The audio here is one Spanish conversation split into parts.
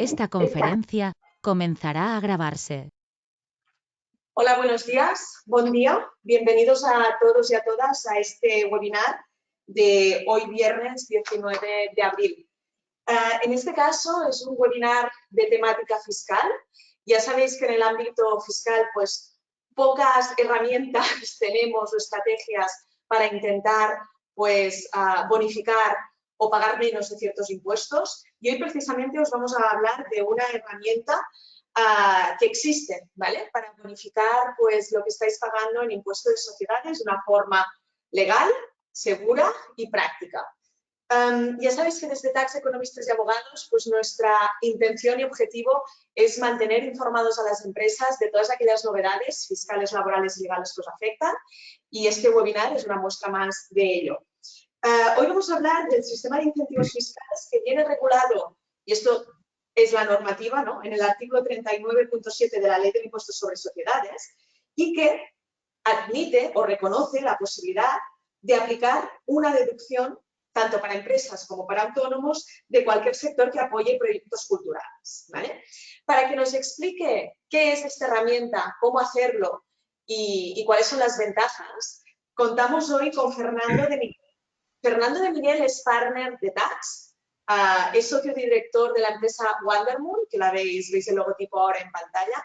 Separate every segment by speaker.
Speaker 1: Esta conferencia comenzará a grabarse.
Speaker 2: Hola, buenos días. Buen día. Bienvenidos a todos y a todas a este webinar de hoy viernes 19 de abril. En este caso es un webinar de temática fiscal. Ya sabéis que en el ámbito fiscal pues pocas herramientas tenemos o estrategias para intentar pues bonificar o pagar menos de ciertos impuestos. Y hoy precisamente os vamos a hablar de una herramienta que existe, ¿vale? Para bonificar pues lo que estáis pagando en impuestos de sociedades de una forma legal, segura y práctica. Ya sabéis que desde Tax Economistas y Abogados, pues nuestra intención y objetivo es mantener informados a las empresas de todas aquellas novedades fiscales, laborales y legales que os afectan, y este webinar es una muestra más de ello. Hoy vamos a hablar del sistema de incentivos fiscales que viene regulado, y esto es la normativa, ¿no?, en el artículo 39.7 de la Ley del Impuesto sobre Sociedades, y que admite o reconoce la posibilidad de aplicar una deducción tanto para empresas como para autónomos de cualquier sector que apoye proyectos culturales, ¿vale? Para que nos explique qué es esta herramienta, cómo hacerlo y cuáles son las ventajas, contamos hoy con Fernando de Miguel. Fernando de Miguel es partner de Tax, es socio director de la empresa Wondermoon, que la veis el logotipo ahora en pantalla,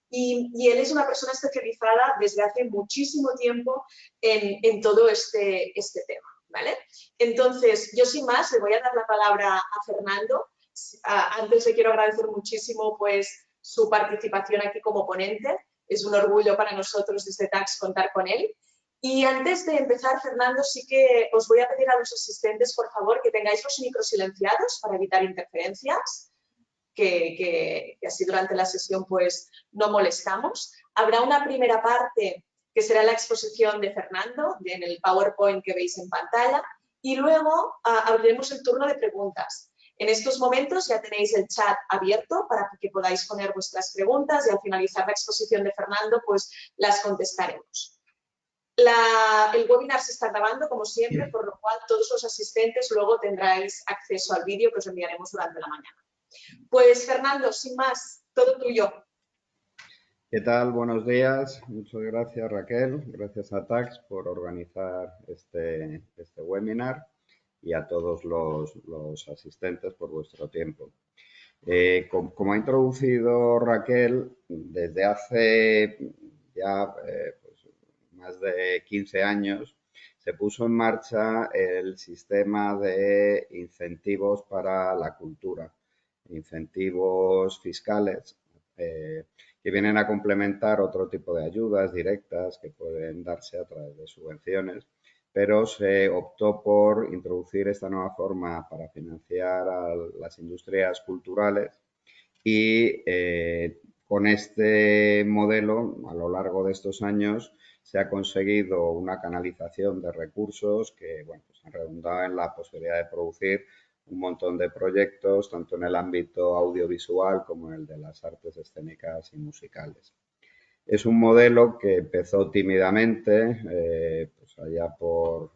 Speaker 2: y él es una persona especializada desde hace muchísimo tiempo en todo este tema, ¿vale? Entonces, yo sin más le voy a dar la palabra a Fernando. Antes le quiero agradecer muchísimo pues su participación aquí como ponente. Es un orgullo para nosotros desde Tax contar con él. Y antes de empezar, Fernando, sí que os voy a pedir a los asistentes, por favor, que tengáis los micros silenciados para evitar interferencias, que así durante la sesión pues no molestamos. Habrá una primera parte que será la exposición de Fernando en el PowerPoint que veis en pantalla y luego abriremos el turno de preguntas. En estos momentos ya tenéis el chat abierto para que podáis poner vuestras preguntas y al finalizar la exposición de Fernando pues las contestaremos. El webinar se está grabando, como siempre, por lo cual todos los asistentes luego tendráis acceso al vídeo que os enviaremos durante la mañana. Pues, Fernando, sin más, todo tuyo.
Speaker 3: ¿Qué tal? Buenos días. Muchas gracias, Raquel. Gracias a Tax por organizar este webinar y a todos los asistentes por vuestro tiempo. Como ha introducido Raquel, desde hace ya más de 15 años se puso en marcha el sistema de incentivos para la cultura, incentivos fiscales que vienen a complementar otro tipo de ayudas directas que pueden darse a través de subvenciones, pero se optó por introducir esta nueva forma para financiar a las industrias culturales y con este modelo, a lo largo de estos años, se ha conseguido una canalización de recursos que bueno, pues han redundado en la posibilidad de producir un montón de proyectos, tanto en el ámbito audiovisual como en el de las artes escénicas y musicales. Es un modelo que empezó tímidamente, pues allá por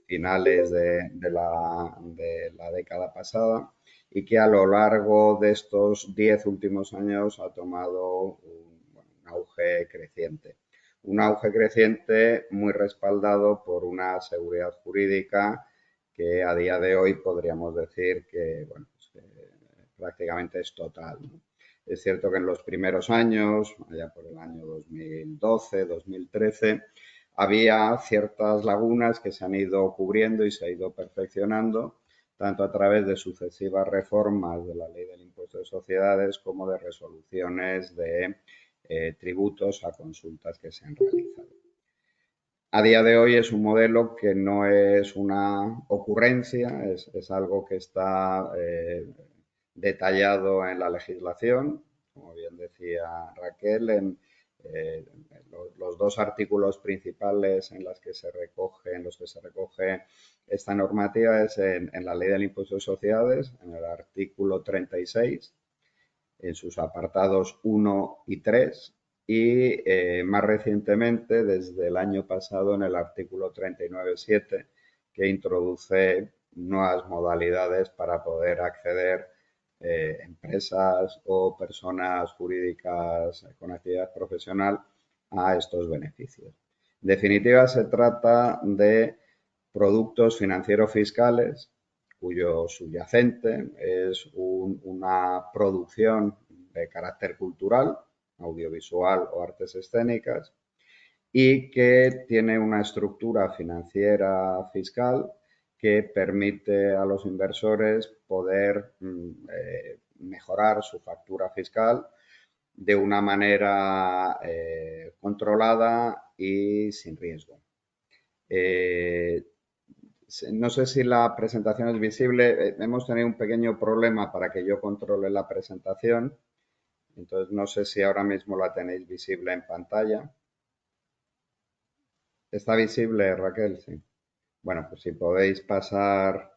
Speaker 3: finales de la década pasada y que a lo largo de estos 10 últimos años ha tomado un auge creciente. Un auge creciente muy respaldado por una seguridad jurídica que a día de hoy podríamos decir que, bueno, pues que prácticamente es total, ¿no? Es cierto que en los primeros años, allá por el año 2012, 2013, había ciertas lagunas que se han ido cubriendo y se ha ido perfeccionando, tanto a través de sucesivas reformas de la Ley del Impuesto de Sociedades como de resoluciones de tributos a consultas que se han realizado. A día de hoy es un modelo que no es una ocurrencia, es algo que está detallado en la legislación, como bien decía Raquel, en los dos artículos principales en los que se recoge esta normativa es en la Ley del Impuesto de Sociedades, en el artículo 36, en sus apartados 1 y 3, y más recientemente, desde el año pasado, en el artículo 39.7, que introduce nuevas modalidades para poder acceder empresas o personas jurídicas con actividad profesional a estos beneficios. En definitiva, se trata de productos financieros fiscales cuyo subyacente es una producción de carácter cultural, audiovisual o artes escénicas, y que tiene una estructura financiera fiscal que permite a los inversores poder mejorar su factura fiscal de una manera controlada y sin riesgo. No sé si la presentación es visible. Hemos tenido un pequeño problema para que yo controle la presentación. Entonces, no sé si ahora mismo la tenéis visible en pantalla. ¿Está visible, Raquel? Sí. Bueno, pues si podéis pasar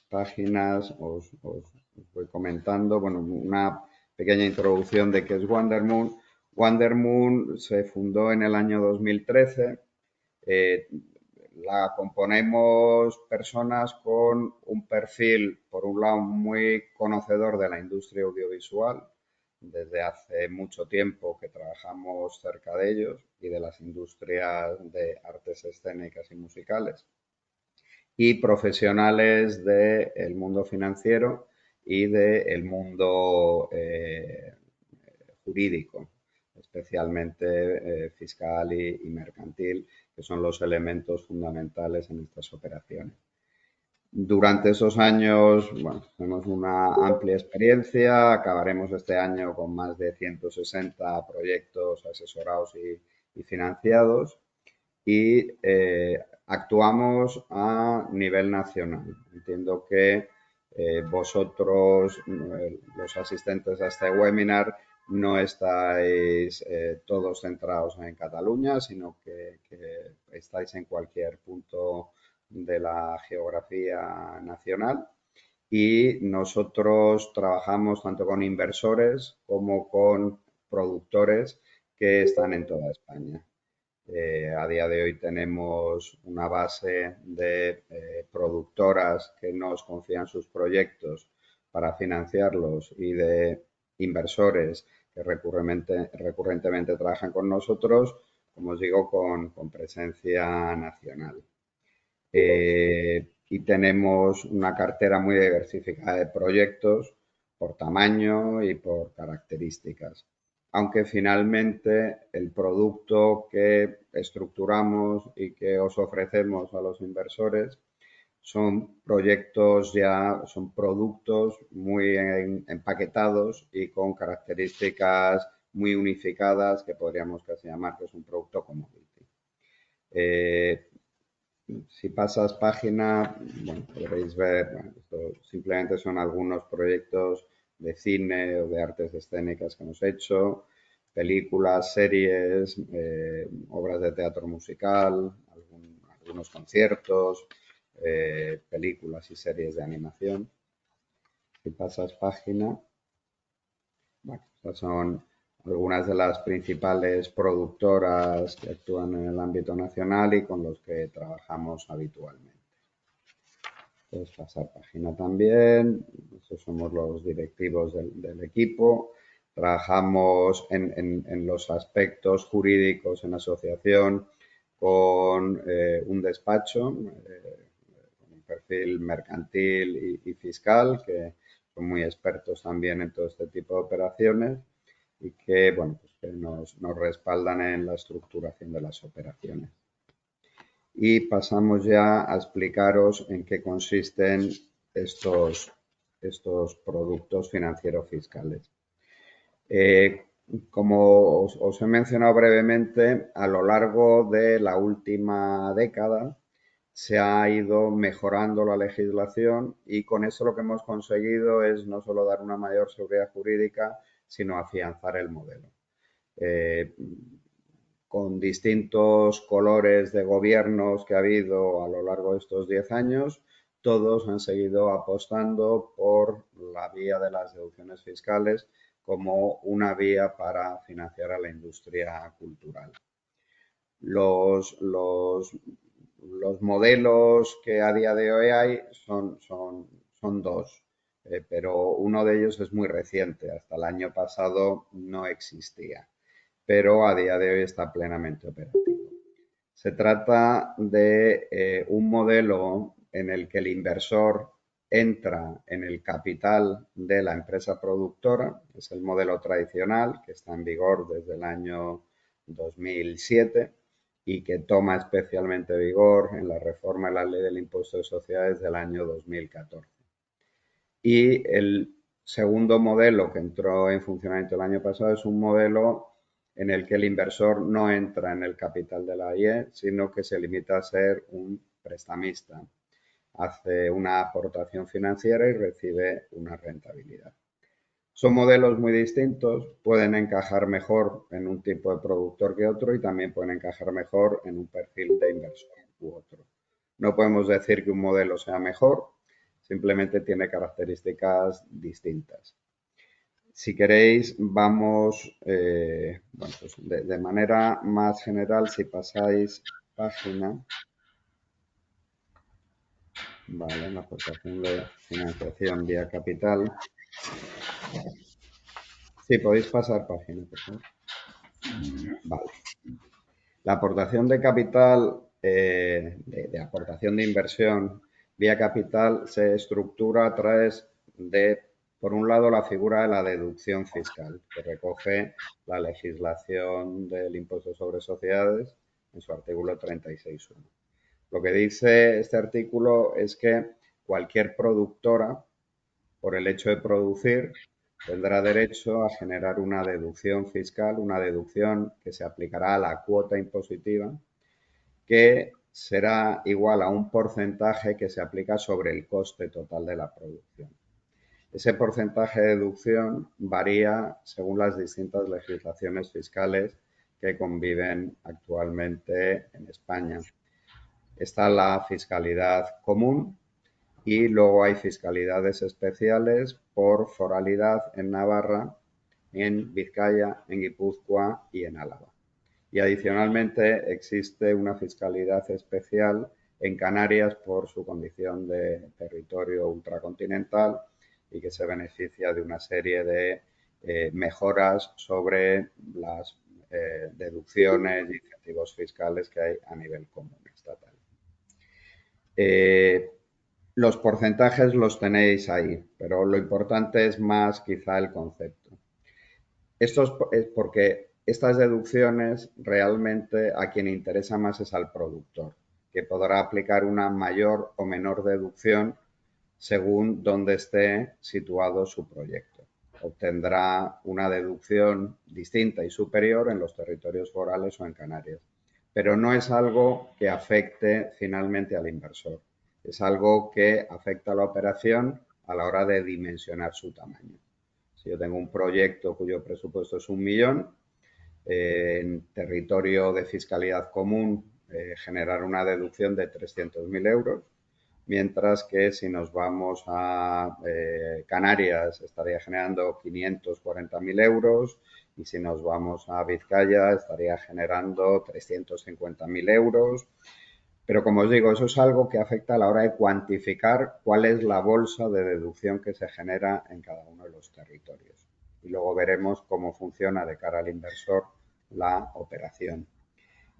Speaker 3: páginas, os voy comentando. Bueno, una pequeña introducción de qué es Wondermoon. Wondermoon se fundó en el año 2013. La componemos personas con un perfil, por un lado, muy conocedor de la industria audiovisual, desde hace mucho tiempo que trabajamos cerca de ellos, y de las industrias de artes escénicas y musicales, y profesionales del mundo financiero y del mundo jurídico, especialmente fiscal y mercantil, que son los elementos fundamentales en estas operaciones. Durante esos años, bueno, tenemos una amplia experiencia. Acabaremos este año con más de 160 proyectos asesorados y financiados, y actuamos a nivel nacional. Entiendo que vosotros, los asistentes a este webinar, no estáis todos centrados en Cataluña, sino que estáis en cualquier punto de la geografía nacional, y nosotros trabajamos tanto con inversores como con productores que están en toda España. A día de hoy tenemos una base de productoras que nos confían sus proyectos para financiarlos, y de inversores que recurrentemente trabajan con nosotros, como os digo, con presencia nacional. Y tenemos una cartera muy diversificada de proyectos por tamaño y por características, aunque finalmente el producto que estructuramos y que os ofrecemos a los inversores son productos muy empaquetados y con características muy unificadas, que podríamos casi llamar que es un producto commodity. Si pasas página, bueno, podréis ver, bueno, esto simplemente son algunos proyectos de cine o de artes escénicas que hemos hecho, películas, series, obras de teatro musical, algunos conciertos, películas y series de animación. Si pasas página, bueno, estas son algunas de las principales productoras que actúan en el ámbito nacional y con los que trabajamos habitualmente. Puedes pasar página también. Estos somos los directivos del equipo. Trabajamos en los aspectos jurídicos en asociación con un despacho con un perfil mercantil y fiscal, que son muy expertos también en todo este tipo de operaciones, y que, bueno, pues que nos respaldan en la estructuración de las operaciones. Y pasamos ya a explicaros en qué consisten estos productos financieros fiscales. Como os he mencionado brevemente, a lo largo de la última década se ha ido mejorando la legislación, y con eso lo que hemos conseguido es no solo dar una mayor seguridad jurídica, sino afianzar el modelo. Con distintos colores de gobiernos que ha habido a lo largo de estos 10 años, todos han seguido apostando por la vía de las deducciones fiscales como una vía para financiar a la industria cultural. Los modelos que a día de hoy hay son dos. pero uno de ellos es muy reciente. Hasta el año pasado no existía, pero a día de hoy está plenamente operativo. Se trata de un modelo en el que el inversor entra en el capital de la empresa productora. Es el modelo tradicional que está en vigor desde el año 2007 y que toma especialmente vigor en la reforma de la ley del impuesto de sociedades del año 2014. Y el segundo modelo que entró en funcionamiento el año pasado es un modelo en el que el inversor no entra en el capital de la IE, sino que se limita a ser un prestamista. Hace una aportación financiera y recibe una rentabilidad. Son modelos muy distintos, pueden encajar mejor en un tipo de productor que otro y también pueden encajar mejor en un perfil de inversor u otro. No podemos decir que un modelo sea mejor, simplemente tiene características distintas. Si queréis, vamos, bueno, pues de manera más general, si pasáis página, vale, la aportación de financiación vía capital. Sí, podéis pasar página, por favor. Vale. La aportación de capital, de aportación de inversión vía capital se estructura a través de, por un lado, la figura de la deducción fiscal, que recoge la legislación del impuesto sobre sociedades en su artículo 36.1. Lo que dice este artículo es que cualquier productora, por el hecho de producir, tendrá derecho a generar una deducción fiscal, una deducción que se aplicará a la cuota impositiva, que será igual a un porcentaje que se aplica sobre el coste total de la producción. Ese porcentaje de deducción varía según las distintas legislaciones fiscales que conviven actualmente en España. Está la fiscalidad común, y luego hay fiscalidades especiales por foralidad en Navarra, en Vizcaya, en Guipúzcoa y en Álava. Y adicionalmente existe una fiscalidad especial en Canarias por su condición de territorio ultracontinental y que se beneficia de una serie de mejoras sobre las deducciones y incentivos fiscales que hay a nivel común estatal. Los porcentajes los tenéis ahí, pero lo importante es más quizá el concepto. Esto es porque estas deducciones realmente a quien interesa más es al productor, que podrá aplicar una mayor o menor deducción según donde esté situado su proyecto. Obtendrá una deducción distinta y superior en los territorios forales o en Canarias, pero no es algo que afecte finalmente al inversor. Es algo que afecta a la operación a la hora de dimensionar su tamaño. Si yo tengo un proyecto cuyo presupuesto es 1.000.000, en territorio de fiscalidad común generar una deducción de 300.000 euros, mientras que si nos vamos a Canarias estaría generando 540.000 euros y si nos vamos a Vizcaya estaría generando 350.000 euros. Pero como os digo, eso es algo que afecta a la hora de cuantificar cuál es la bolsa de deducción que se genera en cada uno de los territorios. Y luego veremos cómo funciona de cara al inversor la operación.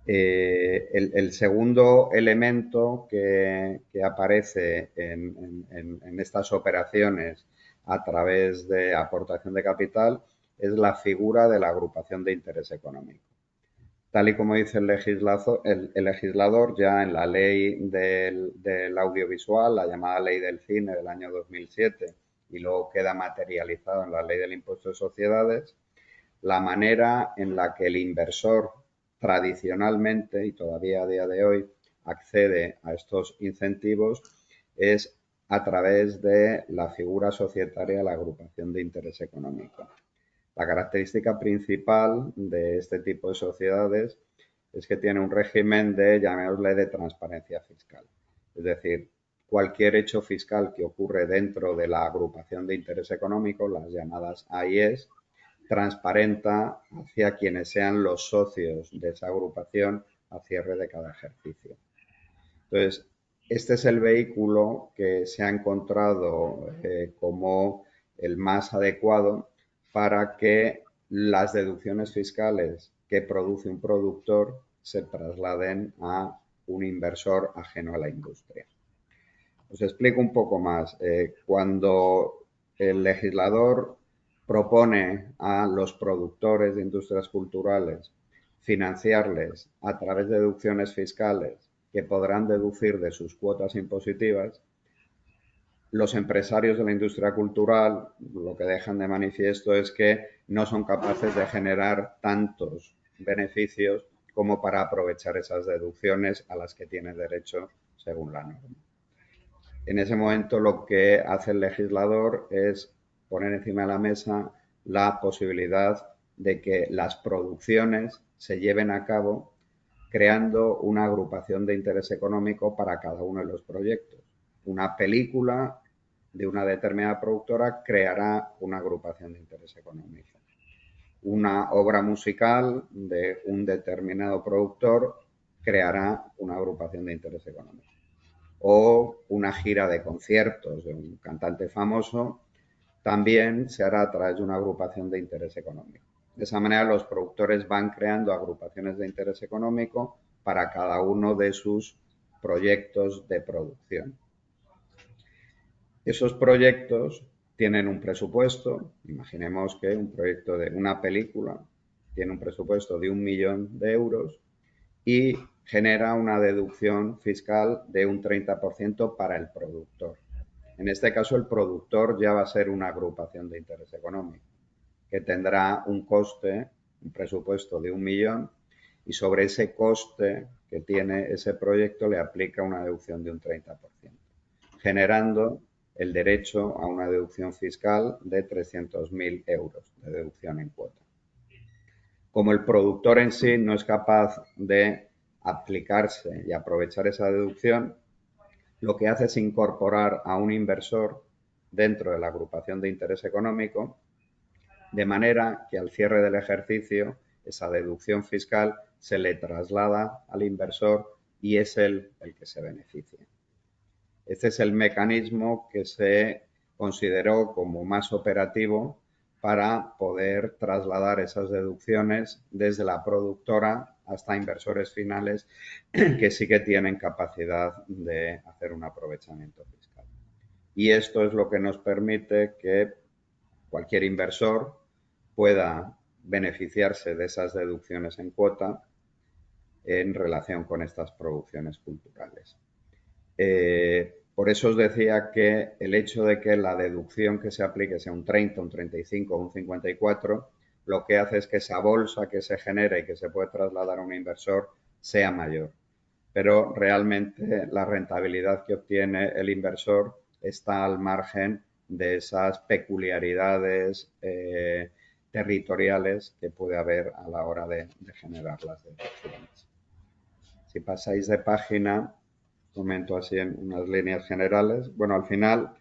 Speaker 3: El segundo elemento que aparece en estas operaciones a través de aportación de capital es la figura de la agrupación de interés económico. Tal y como dice el legislador, ya en la ley del audiovisual, la llamada ley del cine del año 2007, y luego queda materializado en la ley del impuesto de sociedades, la manera en la que el inversor tradicionalmente y todavía a día de hoy accede a estos incentivos es a través de la figura societaria de la agrupación de interés económico. La característica principal de este tipo de sociedades es que tiene un régimen de, llamémosle, de transparencia fiscal. Es decir, cualquier hecho fiscal que ocurre dentro de la agrupación de interés económico, las llamadas AIEs, transparenta hacia quienes sean los socios de esa agrupación a cierre de cada ejercicio. Entonces, este es el vehículo que se ha encontrado como el más adecuado para que las deducciones fiscales que produce un productor se trasladen a un inversor ajeno a la industria. Os explico un poco más. Cuando el legislador propone a los productores de industrias culturales financiarles a través de deducciones fiscales que podrán deducir de sus cuotas impositivas, los empresarios de la industria cultural lo que dejan de manifiesto es que no son capaces de generar tantos beneficios como para aprovechar esas deducciones a las que tienen derecho según la norma. En ese momento lo que hace el legislador es poner encima de la mesa la posibilidad de que las producciones se lleven a cabo creando una agrupación de interés económico para cada uno de los proyectos. Una película de una determinada productora creará una agrupación de interés económico. Una obra musical de un determinado productor creará una agrupación de interés económico. O una gira de conciertos de un cantante famoso también se hará a través de una agrupación de interés económico. De esa manera los productores van creando agrupaciones de interés económico para cada uno de sus proyectos de producción. Esos proyectos tienen un presupuesto. Imaginemos que un proyecto de una película tiene un presupuesto de 1 millón de euros y genera una deducción fiscal de un 30% para el productor. En este caso, el productor ya va a ser una agrupación de interés económico, que tendrá un coste, un presupuesto de 1 millón, y sobre ese coste que tiene ese proyecto le aplica una deducción de un 30%, generando el derecho a una deducción fiscal de 300.000 euros de deducción en cuota. Como el productor en sí no es capaz de aplicarse y aprovechar esa deducción, lo que hace es incorporar a un inversor dentro de la agrupación de interés económico, de manera que al cierre del ejercicio esa deducción fiscal se le traslada al inversor y es él el que se beneficia. Este es el mecanismo que se consideró como más operativo para poder trasladar esas deducciones desde la productora hasta inversores finales que sí que tienen capacidad de hacer un aprovechamiento fiscal. Y esto es lo que nos permite que cualquier inversor pueda beneficiarse de esas deducciones en cuota en relación con estas producciones culturales. Por eso os decía que el hecho de que la deducción que se aplique sea un 30, un 35 o un 54, lo que hace es que esa bolsa que se genera y que se puede trasladar a un inversor sea mayor. Pero realmente la rentabilidad que obtiene el inversor está al margen de esas peculiaridades territoriales que puede haber a la hora de generar las deducciones. Si pasáis de página, comento así en unas líneas generales. Bueno, al final,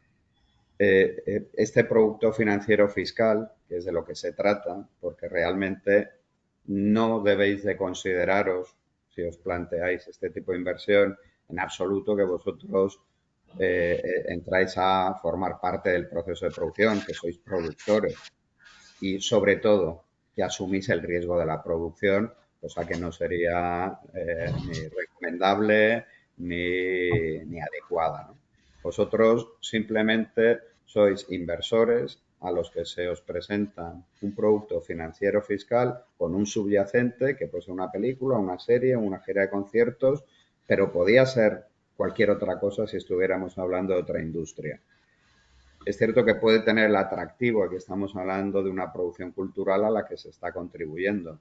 Speaker 3: este producto financiero fiscal, que es de lo que se trata, porque realmente no debéis de consideraros, si os planteáis este tipo de inversión, en absoluto que vosotros entráis a formar parte del proceso de producción, que sois productores y sobre todo que asumís el riesgo de la producción, cosa que no sería ni recomendable ni adecuada, ¿no? Vosotros simplemente sois inversores a los que se os presenta un producto financiero fiscal con un subyacente, que puede ser una película, una serie, una gira de conciertos, pero podía ser cualquier otra cosa si estuviéramos hablando de otra industria. Es cierto que puede tener el atractivo de que estamos hablando de una producción cultural a la que se está contribuyendo,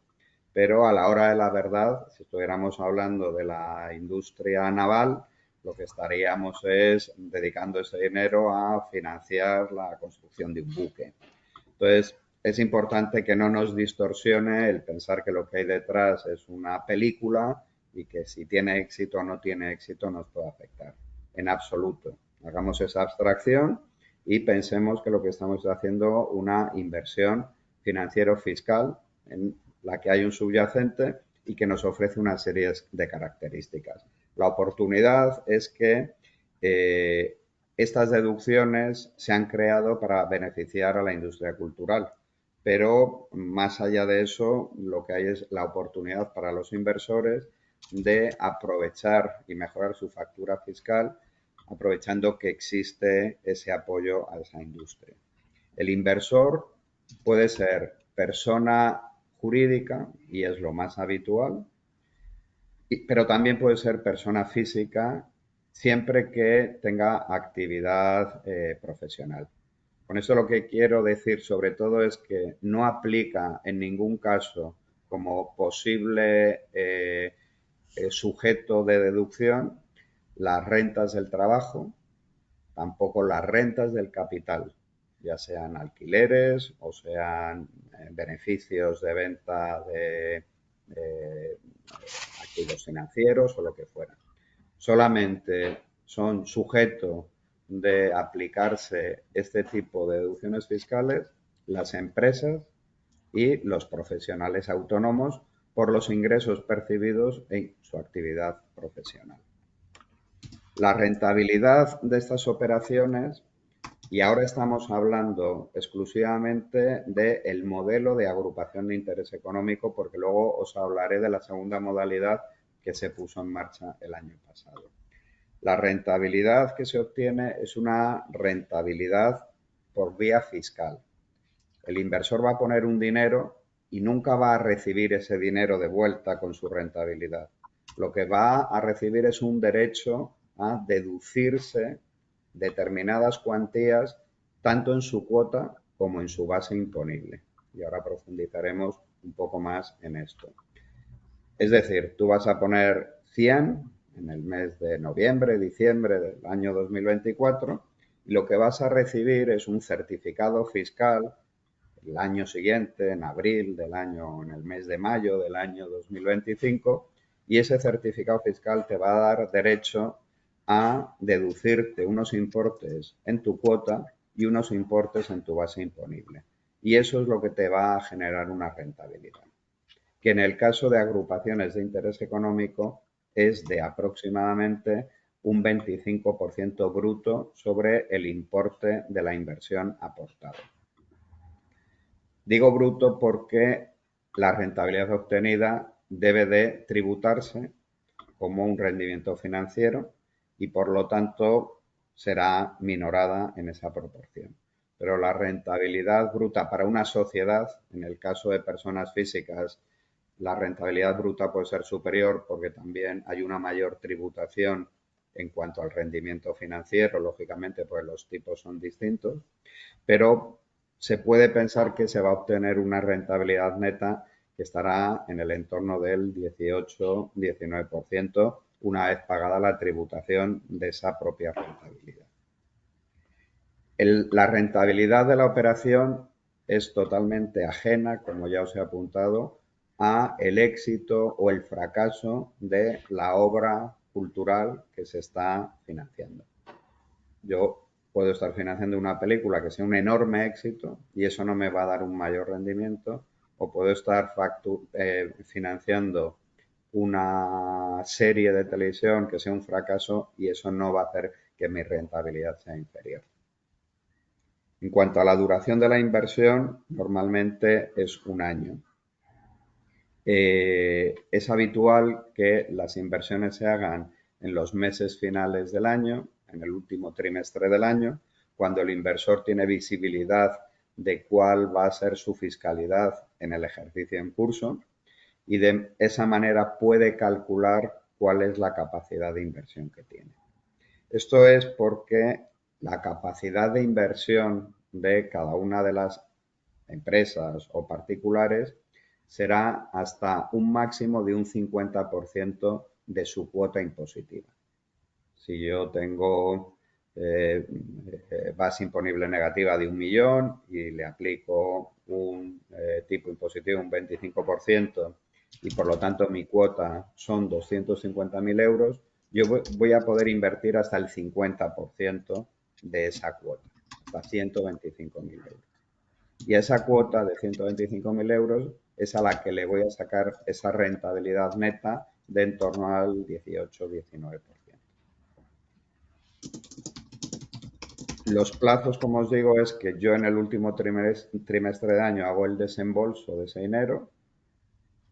Speaker 3: pero a la hora de la verdad, si estuviéramos hablando de la industria naval, lo que estaríamos es dedicando ese dinero a financiar la construcción de un buque. Entonces, es importante que no nos distorsione el pensar que lo que hay detrás es una película y que si tiene éxito o no tiene éxito nos puede afectar. En absoluto. Hagamos esa abstracción y pensemos que lo que estamos haciendo es una inversión financiero-fiscal en la que hay un subyacente y que nos ofrece una serie de características. La oportunidad es que Estas deducciones se han creado para beneficiar a la industria cultural, pero más allá de eso, lo que hay es la oportunidad para los inversores de aprovechar y mejorar su factura fiscal, aprovechando que existe ese apoyo a esa industria. El inversor puede ser persona jurídica, y es lo más habitual, pero también puede ser persona física siempre que tenga actividad profesional. Con esto lo que quiero decir sobre todo es que no aplica en ningún caso como posible sujeto de deducción las rentas del trabajo, tampoco las rentas del capital, ya sean alquileres o sean beneficios de venta de activos financieros o lo que fuera. Solamente son sujetos de aplicarse este tipo de deducciones fiscales las empresas y los profesionales autónomos por los ingresos percibidos en su actividad profesional. La rentabilidad de estas operaciones, y ahora estamos hablando exclusivamente del modelo de agrupación de interés económico, porque luego os hablaré de la segunda modalidad que se puso en marcha el año pasado. La rentabilidad que se obtiene es una rentabilidad por vía fiscal. El inversor va a poner un dinero y nunca va a recibir ese dinero de vuelta con su rentabilidad. Lo que va a recibir es un derecho a deducirse determinadas cuantías tanto en su cuota como en su base imponible. Y ahora profundizaremos un poco más en esto. Es decir, tú vas a poner 100 en el mes de noviembre, diciembre del año 2024 y lo que vas a recibir es un certificado fiscal el año siguiente, en abril del año, en el mes de mayo del año 2025, y ese certificado fiscal te va a dar derecho a deducirte unos importes en tu cuota y unos importes en tu base imponible. Y eso es lo que te va a generar una rentabilidad, que en el caso de agrupaciones de interés económico es de aproximadamente un 25% bruto sobre el importe de la inversión aportada. Digo bruto porque la rentabilidad obtenida debe de tributarse como un rendimiento financiero y por lo tanto será minorada en esa proporción. Pero la rentabilidad bruta para una sociedad, en el caso de personas físicas, la rentabilidad bruta puede ser superior porque también hay una mayor tributación en cuanto al rendimiento financiero, lógicamente, pues los tipos son distintos, pero se puede pensar que se va a obtener una rentabilidad neta que estará en el entorno del 18-19% una vez pagada la tributación de esa propia rentabilidad. La rentabilidad de la operación es totalmente ajena, como ya os he apuntado, a el éxito o el fracaso de la obra cultural que se está financiando. Yo puedo estar financiando una película que sea un enorme éxito y eso no me va a dar un mayor rendimiento, o puedo estar financiando una serie de televisión que sea un fracaso y eso no va a hacer que mi rentabilidad sea inferior. En cuanto a la duración de la inversión, normalmente es un año. Es habitual que las inversiones se hagan en los meses finales del año, en el último trimestre del año, cuando el inversor tiene visibilidad de cuál va a ser su fiscalidad en el ejercicio en curso y de esa manera puede calcular cuál es la capacidad de inversión que tiene. Esto es porque la capacidad de inversión de cada una de las empresas o particulares será hasta un máximo de un 50% de su cuota impositiva. Si yo tengo base imponible negativa de 1 millón y le aplico un tipo impositivo un 25% y por lo tanto mi cuota son 250.000 euros, yo voy a poder invertir hasta el 50% de esa cuota, hasta 125.000 euros. Y a esa cuota de 125.000 euros es a la que le voy a sacar esa rentabilidad neta de en torno al 18-19%. Los plazos, como os digo, es que yo en el último trimestre de año hago el desembolso de ese dinero,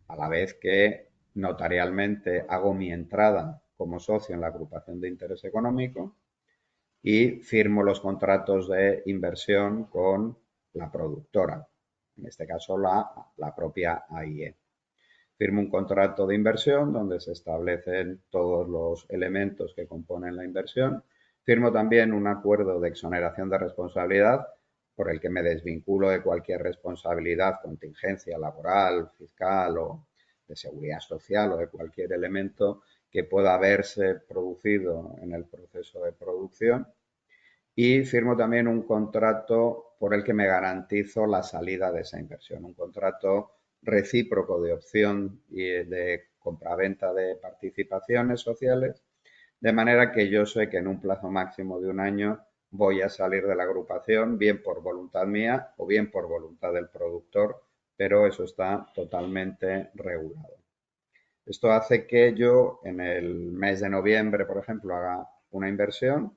Speaker 3: a la vez que notarialmente hago mi entrada como socio en la agrupación de interés económico y firmo los contratos de inversión con la productora, en este caso la propia AIE. Firmo un contrato de inversión donde se establecen todos los elementos que componen la inversión. Firmo también un acuerdo de exoneración de responsabilidad por el que me desvinculo de cualquier responsabilidad, contingencia laboral, fiscal o de seguridad social o de cualquier elemento que pueda haberse producido en el proceso de producción. Y firmo también un contrato por el que me garantizo la salida de esa inversión, un contrato recíproco de opción y de compraventa de participaciones sociales, de manera que yo sé que en un plazo máximo de un año voy a salir de la agrupación, bien por voluntad mía o bien por voluntad del productor, pero eso está totalmente regulado. Esto hace que yo en el mes de noviembre, por ejemplo, haga una inversión,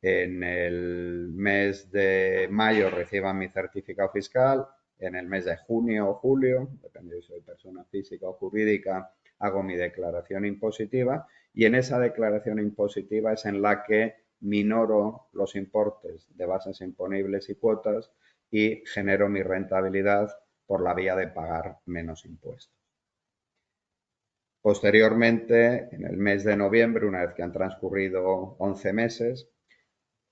Speaker 3: en el mes de mayo reciba mi certificado fiscal, en el mes de junio o julio, depende si soy persona física o jurídica, hago mi declaración impositiva y en esa declaración impositiva es en la que minoro los importes de bases imponibles y cuotas y genero mi rentabilidad por la vía de pagar menos impuestos. Posteriormente, en el mes de noviembre, una vez que han transcurrido 11 meses,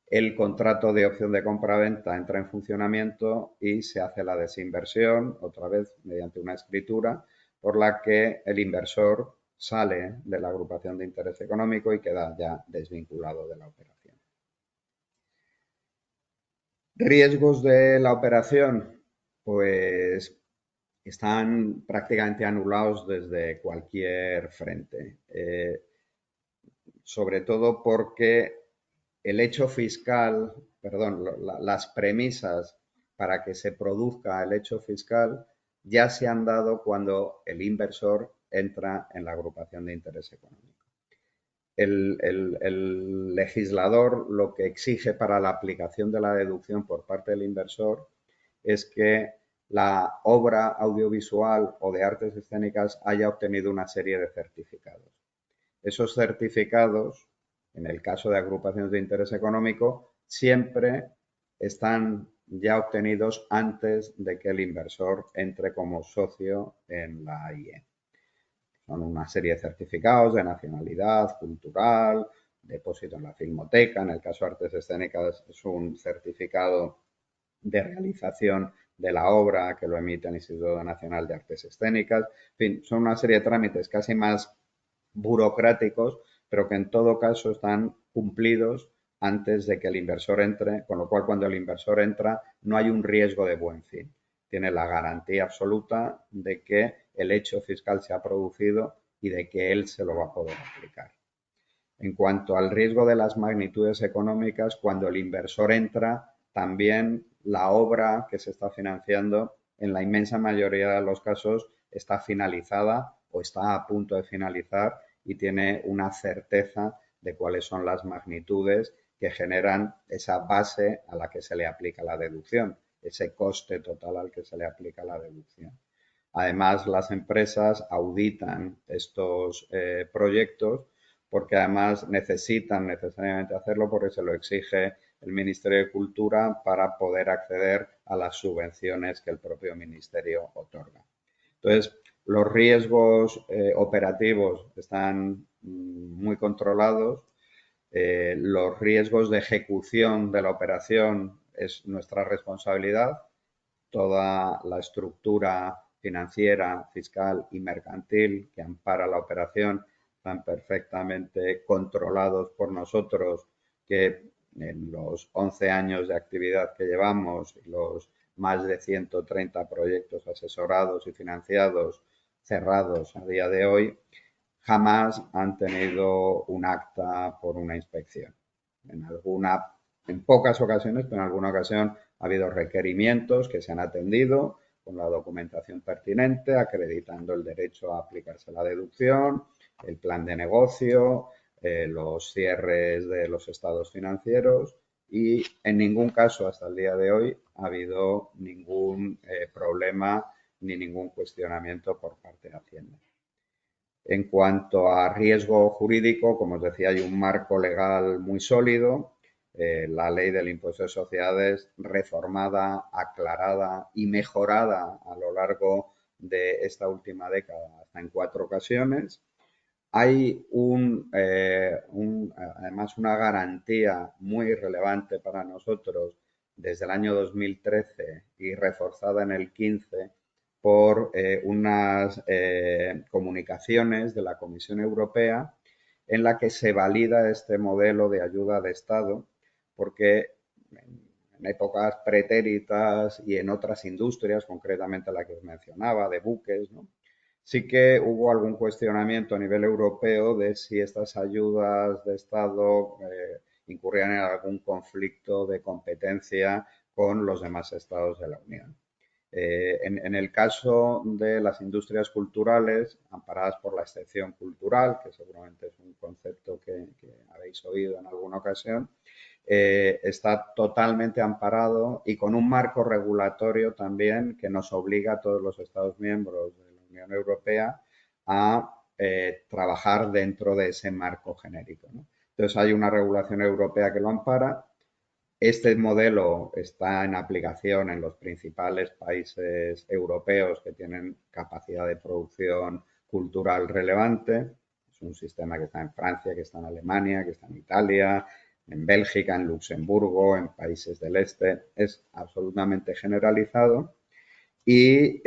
Speaker 3: el contrato de opción de compraventa entra en funcionamiento y se hace la desinversión, otra vez mediante una escritura, por la que el inversor sale de la agrupación de interés económico y queda ya desvinculado de la operación. Riesgos de la operación, pues están prácticamente anulados desde cualquier frente, sobre todo porque el hecho fiscal, perdón, las premisas para que se produzca el hecho fiscal ya se han dado cuando el inversor entra en la agrupación de interés económico. El legislador lo que exige para la aplicación de la deducción por parte del inversor es que la obra audiovisual o de artes escénicas haya obtenido una serie de certificados. Esos certificados, en el caso de agrupaciones de interés económico, siempre están ya obtenidos antes de que el inversor entre como socio en la AIE. Son una serie de certificados de nacionalidad, cultural, depósito en la Filmoteca, en el caso de artes escénicas es un certificado de realización de la obra que lo emite el Instituto Nacional de Artes Escénicas. En fin, son una serie de trámites casi más burocráticos, pero que en todo caso están cumplidos antes de que el inversor entre, con lo cual cuando el inversor entra no hay un riesgo de buen fin. Tiene la garantía absoluta de que el hecho fiscal se ha producido y de que él se lo va a poder aplicar. En cuanto al riesgo de las magnitudes económicas, cuando el inversor entra, también la obra que se está financiando, en la inmensa mayoría de los casos, está finalizada o está a punto de finalizar y tiene una certeza de cuáles son las magnitudes que generan esa base a la que se le aplica la deducción, ese coste total al que se le aplica la deducción. Además, las empresas auditan estos proyectos porque además necesitan necesariamente hacerlo porque se lo exige el Ministerio de Cultura para poder acceder a las subvenciones que el propio Ministerio otorga. Entonces, los riesgos operativos están muy controlados. Los riesgos de ejecución de la operación es nuestra responsabilidad. Toda la estructura financiera, fiscal y mercantil que ampara la operación están perfectamente controlados por nosotros, que en los 11 años de actividad que llevamos y los más de 130 proyectos asesorados y financiados cerrados a día de hoy, jamás han tenido un acta por una inspección. En pocas ocasiones, pero en alguna ocasión ha habido requerimientos que se han atendido con la documentación pertinente, acreditando el derecho a aplicarse la deducción, el plan de negocio, los cierres de los estados financieros y en ningún caso hasta el día de hoy ha habido ningún problema ni ningún cuestionamiento por parte de Hacienda. En cuanto a riesgo jurídico, como os decía, hay un marco legal muy sólido. La ley del impuesto de sociedades reformada, aclarada y mejorada a lo largo de esta última década hasta en 4 ocasiones. Hay además una garantía muy relevante para nosotros desde el año 2013 y reforzada en el 15 por unas comunicaciones de la Comisión Europea en la que se valida este modelo de ayuda de Estado, porque en épocas pretéritas y en otras industrias, concretamente la que os mencionaba, de buques, ¿no?, sí que hubo algún cuestionamiento a nivel europeo de si estas ayudas de Estado incurrían en algún conflicto de competencia con los demás estados de la Unión. En el caso de las industrias culturales, amparadas por la excepción cultural, que seguramente es un concepto que habéis oído en alguna ocasión, está totalmente amparado y con un marco regulatorio también que nos obliga a todos los Estados miembros de la Unión Europea a trabajar dentro de ese marco genérico, ¿no? Entonces hay una regulación europea que lo ampara. Este modelo está en aplicación en los principales países europeos que tienen capacidad de producción cultural relevante. Es un sistema que está en Francia, que está en Alemania, que está en Italia, en Bélgica, en Luxemburgo, en países del este. Es absolutamente generalizado. Y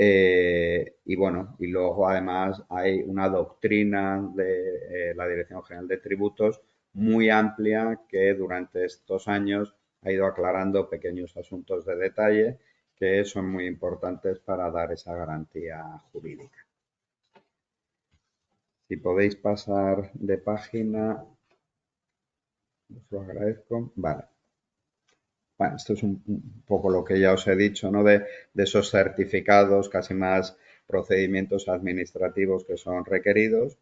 Speaker 3: bueno, y luego además hay una doctrina de la Dirección General de Tributos muy amplia que durante estos años ha ido aclarando pequeños asuntos de detalle que son muy importantes para dar esa garantía jurídica. Si podéis pasar de página, os lo agradezco. Vale. Bueno, esto es un poco lo que ya os he dicho, ¿no? De esos certificados, casi más procedimientos administrativos que son requeridos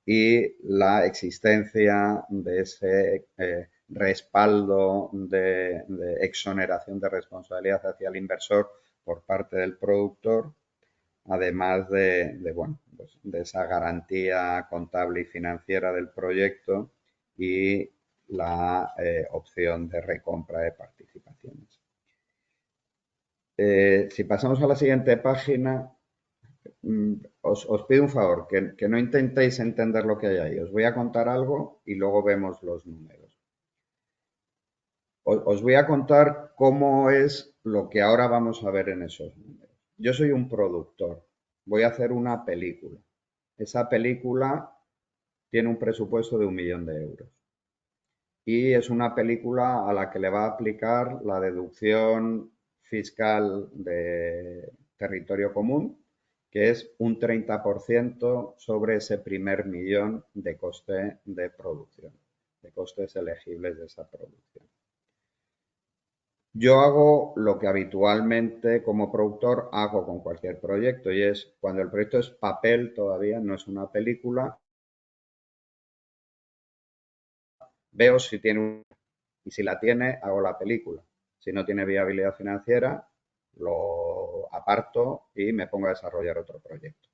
Speaker 3: y la existencia de ese respaldo de exoneración de responsabilidad hacia el inversor por parte del productor, además bueno, pues de esa garantía contable y financiera del proyecto y la opción de recompra de participaciones. Si pasamos a la siguiente página, os pido un favor, que no intentéis entender lo que hay ahí. Os voy a contar algo y luego vemos los números. Os voy a contar cómo es lo que ahora vamos a ver en esos números. Yo soy un productor, voy a hacer una película. Esa película tiene un presupuesto de 1 millón de euros. Y es una película a la que le va a aplicar la deducción fiscal de territorio común, que es un 30% sobre ese primer millón de coste de producción, de costes elegibles de esa producción. Yo hago lo que habitualmente como productor hago con cualquier proyecto y es cuando el proyecto es papel todavía, no es una película, veo si tiene y si la tiene, hago la película. Si no tiene viabilidad financiera, lo aparto y me pongo a desarrollar otro proyecto.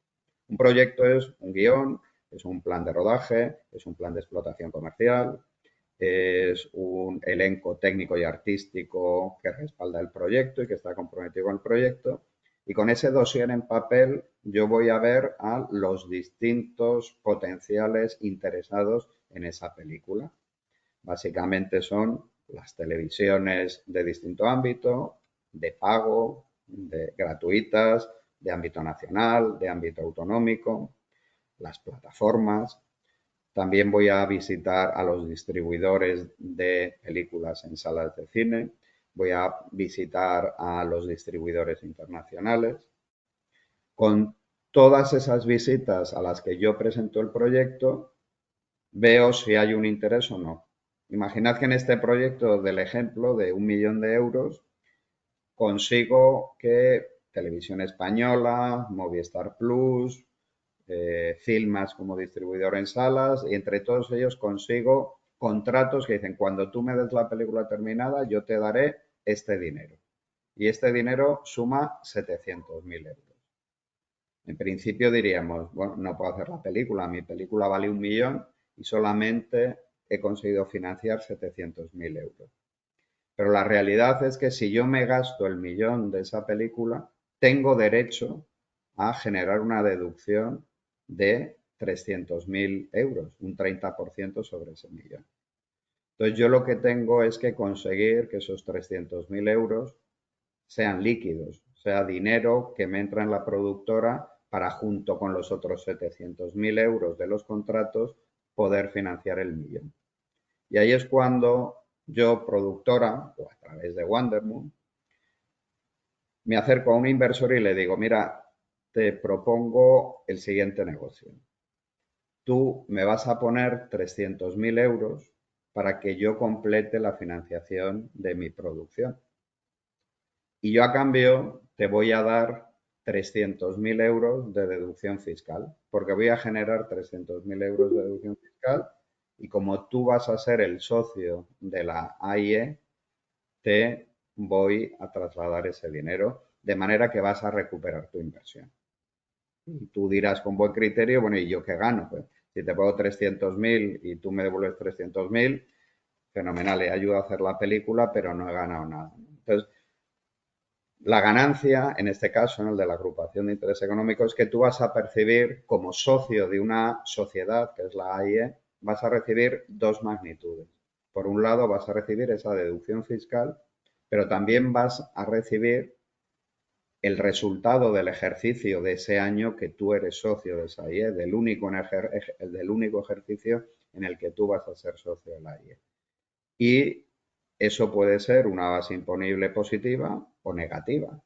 Speaker 3: Un proyecto es un guión, es un plan de rodaje, es un plan de explotación comercial, es un elenco técnico y artístico que respalda el proyecto y que está comprometido con el proyecto. Y con ese dossier en papel yo voy a ver a los distintos potenciales interesados en esa película. Básicamente son las televisiones de distinto ámbito, de pago, gratuitas, de ámbito nacional, de ámbito autonómico, las plataformas. También voy a visitar a los distribuidores de películas en salas de cine. Voy a visitar a los distribuidores internacionales. Con todas esas visitas a las que yo presento el proyecto, veo si hay un interés o no. Imaginad que en este proyecto del ejemplo de 1 millón de euros consigo que Televisión Española, Movistar Plus, Filmas como distribuidor en salas y entre todos ellos consigo contratos que dicen, cuando tú me des la película terminada, yo te daré este dinero. Y este dinero suma 700.000 euros. En principio diríamos, bueno, no puedo hacer la película, mi película vale 1.000.000 y solamente he conseguido financiar 700.000 euros. Pero la realidad es que si yo me gasto el 1.000.000 de esa película, tengo derecho a generar una deducción de 300.000 euros, un 30% sobre ese 1.000.000. Entonces yo lo que tengo es que conseguir que esos 300.000 euros sean líquidos, sea dinero que me entra en la productora para, junto con los otros 700.000 euros de los contratos, poder financiar el 1.000.000. Y ahí es cuando yo, productora, o a través de Wondermoon, me acerco a un inversor y le digo, mira, te propongo el siguiente negocio. Tú me vas a poner 300.000 euros para que yo complete la financiación de mi producción. Y yo a cambio te voy a dar 300.000 euros de deducción fiscal, porque voy a generar 300.000 euros de deducción fiscal y como tú vas a ser el socio de la AIE, te voy a trasladar ese dinero, de manera que vas a recuperar tu inversión. Y tú dirás con buen criterio, bueno, ¿y yo qué gano? Pues si te pago 300.000 y tú me devuelves 300.000, fenomenal, he ayudado a hacer la película, pero no he ganado nada. Entonces, la ganancia, en este caso, en el de la agrupación de interés económico, es que tú vas a percibir como socio de una sociedad, que es la AIE, vas a recibir dos magnitudes. Por un lado, vas a recibir esa deducción fiscal, pero también vas a recibir el resultado del ejercicio de ese año que tú eres socio de esa AIE, del único ejercicio en el que tú vas a ser socio de la AIE. Y eso puede ser una base imponible positiva o negativa.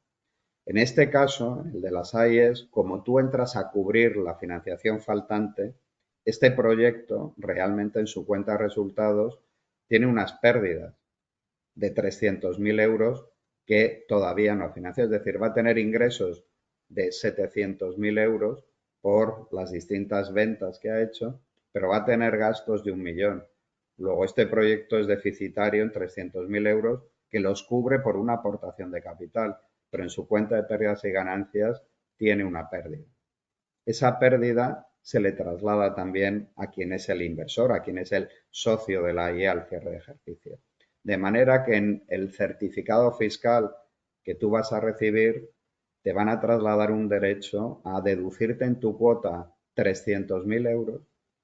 Speaker 3: En este caso, el de las AIES, como tú entras a cubrir la financiación faltante, este proyecto realmente en su cuenta de resultados tiene unas pérdidas de 300.000 euros que todavía no financia. Es decir, va a tener ingresos de 700.000 euros por las distintas ventas que ha hecho, pero va a tener gastos de 1.000.000. Luego, este proyecto es deficitario en 300.000 euros que los cubre por una aportación de capital, pero en su cuenta de pérdidas y ganancias tiene una pérdida. Esa pérdida se le traslada también a quien es el inversor, a quien es el socio de la AIE al cierre de ejercicio. De manera que en el certificado fiscal que tú vas a recibir te van a trasladar un derecho a deducirte en tu cuota 300.000 euros,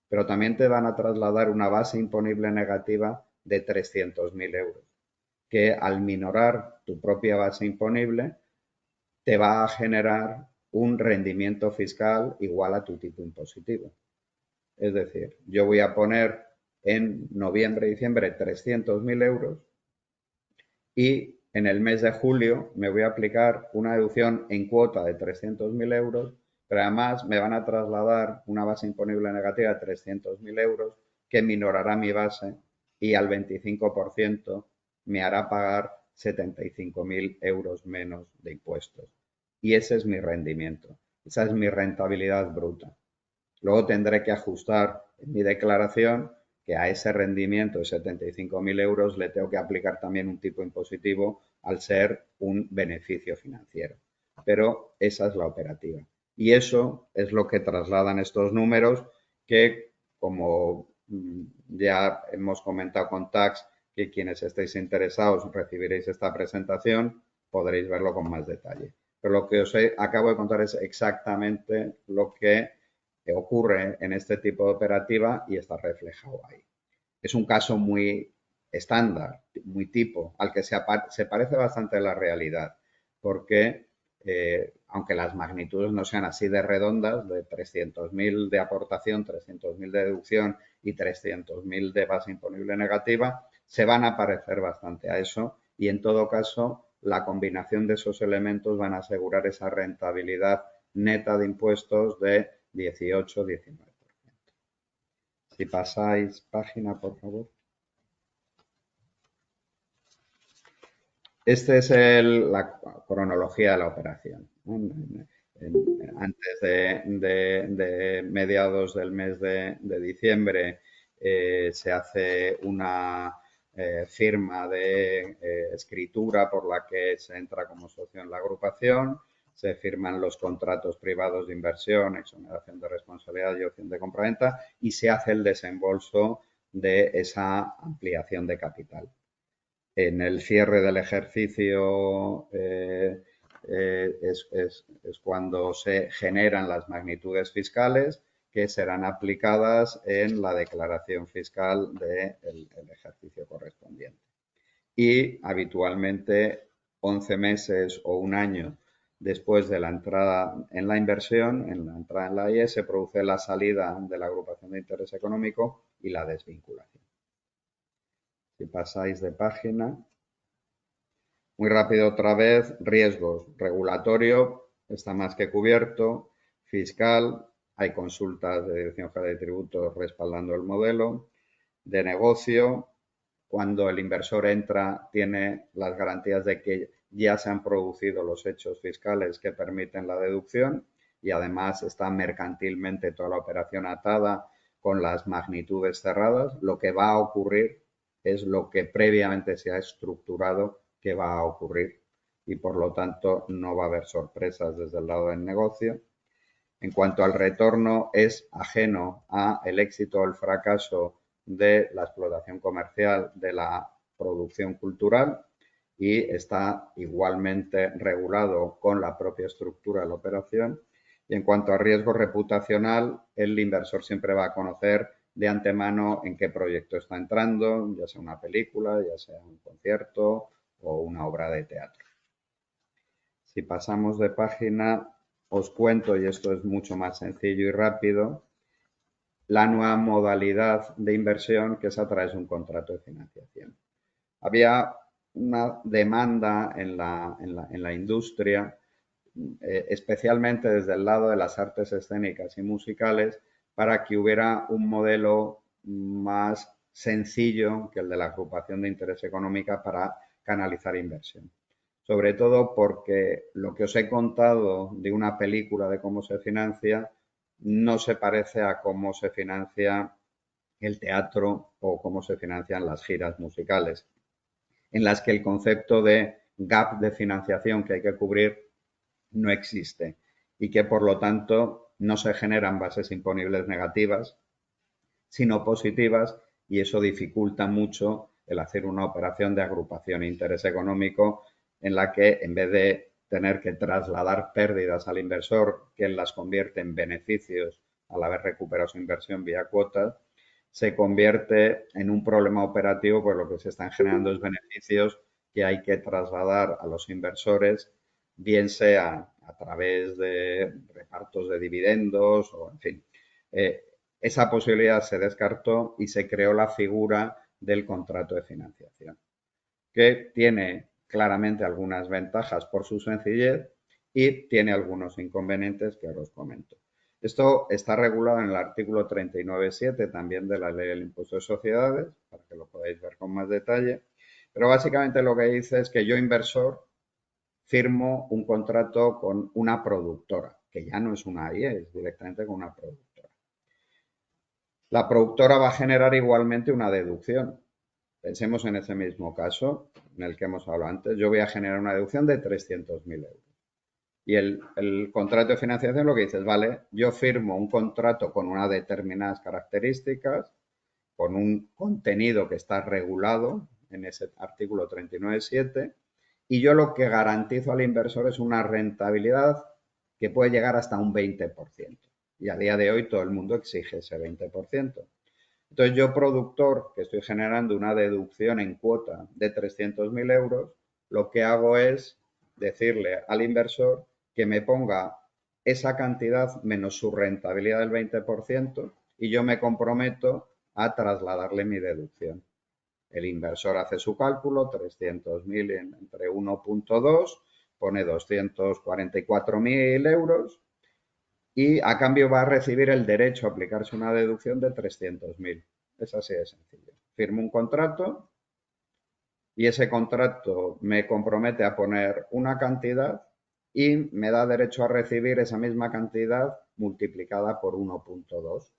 Speaker 3: pero también te van a trasladar una base imponible negativa de 300.000 euros, que al minorar tu propia base imponible te va a generar un rendimiento fiscal igual a tu tipo impositivo. Es decir, yo voy a poner en noviembre y diciembre 300.000 euros y en el mes de julio me voy a aplicar una deducción en cuota de 300.000 euros, pero además me van a trasladar una base imponible negativa de 300.000 euros que minorará mi base y al 25% me hará pagar 75.000 euros menos de impuestos. Y ese es mi rendimiento, esa es mi rentabilidad bruta. Luego tendré que ajustar en mi declaración que a ese rendimiento de 75.000 euros le tengo que aplicar también un tipo impositivo al ser un beneficio financiero. Pero esa es la operativa. Y eso es lo que trasladan estos números que, como ya hemos comentado con Tax, que quienes estéis interesados recibiréis esta presentación, podréis verlo con más detalle. Pero lo que os acabo de contar es exactamente lo que ocurre en este tipo de operativa y está reflejado ahí. Es un caso muy estándar, muy tipo, al que se parece bastante a la realidad, porque aunque las magnitudes no sean así de redondas, de 300.000 de aportación, 300.000 de deducción y 300.000 de base imponible negativa, se van a parecer bastante a eso y en todo caso la combinación de esos elementos van a asegurar esa rentabilidad neta de impuestos de 18-19%. Si pasáis página, por favor. Esta es la cronología de la operación. Antes de mediados del mes de diciembre se hace una firma de escritura por la que se entra como socio en la agrupación, se firman los contratos privados de inversión, exoneración de responsabilidad y opción de compraventa y se hace el desembolso de esa ampliación de capital. En el cierre del ejercicio es cuando se generan las magnitudes fiscales que serán aplicadas en la declaración fiscal del ejercicio correspondiente. Y habitualmente 11 meses o un año después de la entrada en la inversión, en la entrada en la IE, se produce la salida de la agrupación de interés económico y la desvinculación. Si pasáis de página. Muy rápido otra vez, riesgos. Regulatorio está más que cubierto. Fiscal, hay consultas de Dirección General de Tributos respaldando el modelo. De negocio, cuando el inversor entra, tiene las garantías de que ya se han producido los hechos fiscales que permiten la deducción y además está mercantilmente toda la operación atada con las magnitudes cerradas. Lo que va a ocurrir es lo que previamente se ha estructurado que va a ocurrir y por lo tanto no va a haber sorpresas desde el lado del negocio. En cuanto al retorno, es ajeno a el éxito o el fracaso de la explotación comercial de la producción cultural y está igualmente regulado con la propia estructura de la operación. Y en cuanto a riesgo reputacional, el inversor siempre va a conocer de antemano en qué proyecto está entrando, ya sea una película, ya sea un concierto o una obra de teatro. Si pasamos de página, os cuento, y esto es mucho más sencillo y rápido, la nueva modalidad de inversión que es a través de un contrato de financiación. Había una demanda en la industria, especialmente desde el lado de las artes escénicas y musicales, para que hubiera un modelo más sencillo que el de la agrupación de interés económica para canalizar inversión. Sobre todo porque lo que os he contado de una película de cómo se financia no se parece a cómo se financia el teatro o cómo se financian las giras musicales, en las que el concepto de gap de financiación que hay que cubrir no existe y que por lo tanto no se generan bases imponibles negativas, sino positivas y eso dificulta mucho el hacer una operación de agrupación e interés económico en la que en vez de tener que trasladar pérdidas al inversor que él las convierte en beneficios al haber recuperado su inversión vía cuotas, se convierte en un problema operativo, pues lo que se están generando es beneficios que hay que trasladar a los inversores, bien sea a través de repartos de dividendos o, en fin. Esa posibilidad se descartó y se creó la figura del contrato de financiación, que tiene claramente algunas ventajas por su sencillez y tiene algunos inconvenientes que ahora os comento. Esto está regulado en el artículo 39.7 también de la Ley del Impuesto de Sociedades, para que lo podáis ver con más detalle, pero básicamente lo que dice es que yo, inversor, firmo un contrato con una productora, que ya no es una AIE, es directamente con una productora. La productora va a generar igualmente una deducción. Pensemos en ese mismo caso en el que hemos hablado antes. Yo voy a generar una deducción de 300.000 euros. Y el contrato de financiación lo que dice es, vale, yo firmo un contrato con unas determinadas características, con un contenido que está regulado en ese artículo 39.7, y yo lo que garantizo al inversor es una rentabilidad que puede llegar hasta un 20%. Y a día de hoy todo el mundo exige ese 20%. Entonces yo, productor, que estoy generando una deducción en cuota de 300.000 euros, lo que hago es decirle al inversor que me ponga esa cantidad menos su rentabilidad del 20% y yo me comprometo a trasladarle mi deducción. El inversor hace su cálculo, 300.000 entre 1.2, pone 244.000 euros y a cambio va a recibir el derecho a aplicarse una deducción de 300.000. Es así de sencillo. Firmo un contrato y ese contrato me compromete a poner una cantidad y me da derecho a recibir esa misma cantidad multiplicada por 1.2.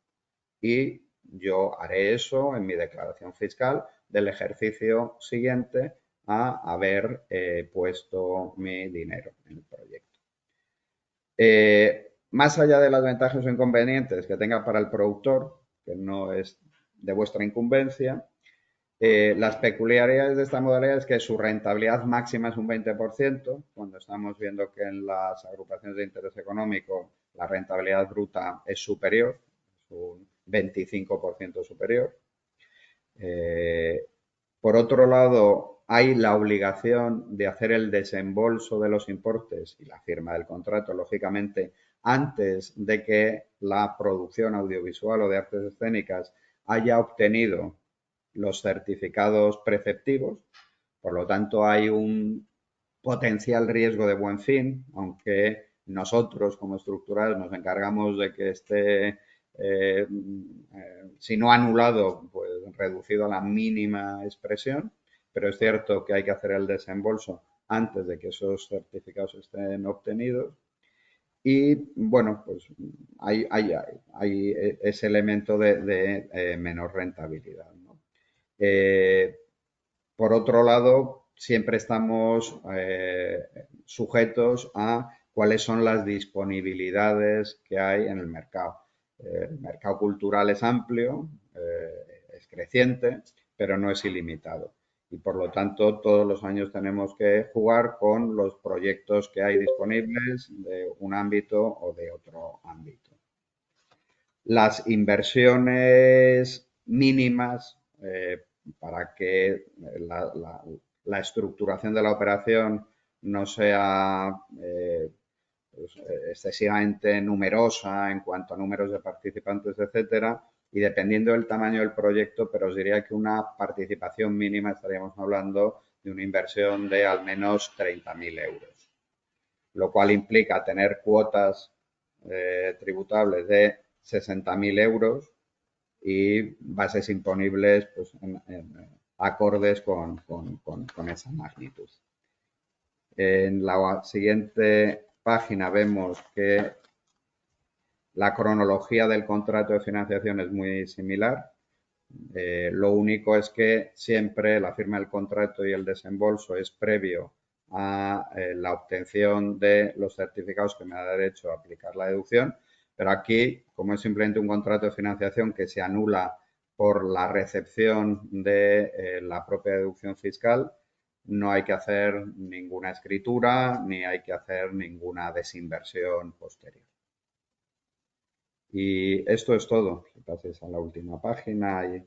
Speaker 3: Y yo haré eso en mi declaración fiscal del ejercicio siguiente a haber puesto mi dinero en el proyecto. Más allá de las ventajas o inconvenientes que tenga para el productor, que no es de vuestra incumbencia, las peculiaridades de esta modalidad es que su rentabilidad máxima es un 20%, cuando estamos viendo que en las agrupaciones de interés económico la rentabilidad bruta es superior, es un 25% superior. Por otro lado, hay la obligación de hacer el desembolso de los importes y la firma del contrato, lógicamente, antes de que la producción audiovisual o de artes escénicas haya obtenido los certificados preceptivos. Por lo tanto, hay un potencial riesgo de buen fin, aunque nosotros como estructuras nos encargamos de que esté, si no anulado, pues reducido a la mínima expresión, pero es cierto que hay que hacer el desembolso antes de que esos certificados estén obtenidos. Y bueno, pues hay ese elemento de menor rentabilidad, ¿no? Por otro lado, siempre estamos sujetos a cuáles son las disponibilidades que hay en el mercado. El mercado cultural es amplio, es creciente, pero no es ilimitado. Y por lo tanto, todos los años tenemos que jugar con los proyectos que hay disponibles de un ámbito o de otro ámbito. Las inversiones mínimas para que la estructuración de la operación no sea pues, excesivamente numerosa en cuanto a números de participantes, etcétera, y dependiendo del tamaño del proyecto, pero os diría que una participación mínima estaríamos hablando de una inversión de al menos 30.000 euros, lo cual implica tener cuotas tributables de 60.000 euros y bases imponibles pues, acordes con esa magnitud. En la siguiente página vemos que la cronología del contrato de financiación es muy similar. Lo único es que siempre la firma del contrato y el desembolso es previo a la obtención de los certificados que me da derecho a aplicar la deducción, pero aquí, como es simplemente un contrato de financiación que se anula por la recepción de la propia deducción fiscal, no hay que hacer ninguna escritura ni hay que hacer ninguna desinversión posterior. Y esto es todo. Si paséis a la última página, ahí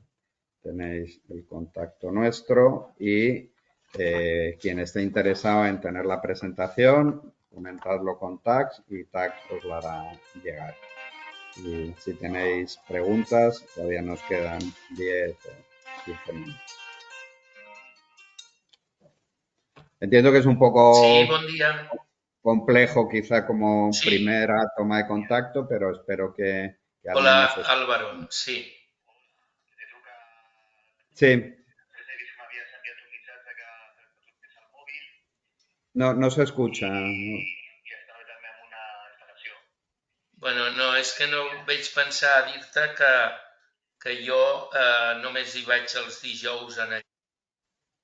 Speaker 3: tenéis el contacto nuestro y quien esté interesado en tener la presentación, comentadlo con Tax y Tax os la hará llegar. Y si tenéis preguntas, todavía nos quedan 10 o 15 minutos. Entiendo que es un poco
Speaker 4: Sí, bon dia.
Speaker 3: complejo quizá como
Speaker 4: Sí.
Speaker 3: primera toma de contacto, pero espero que al
Speaker 4: Hola,
Speaker 3: menos...
Speaker 4: Álvaro. Sí.
Speaker 3: Sí. No se escucha.
Speaker 4: Bueno, no, és que no vaig pensar a dir-te que jo només hi vaig els dijous en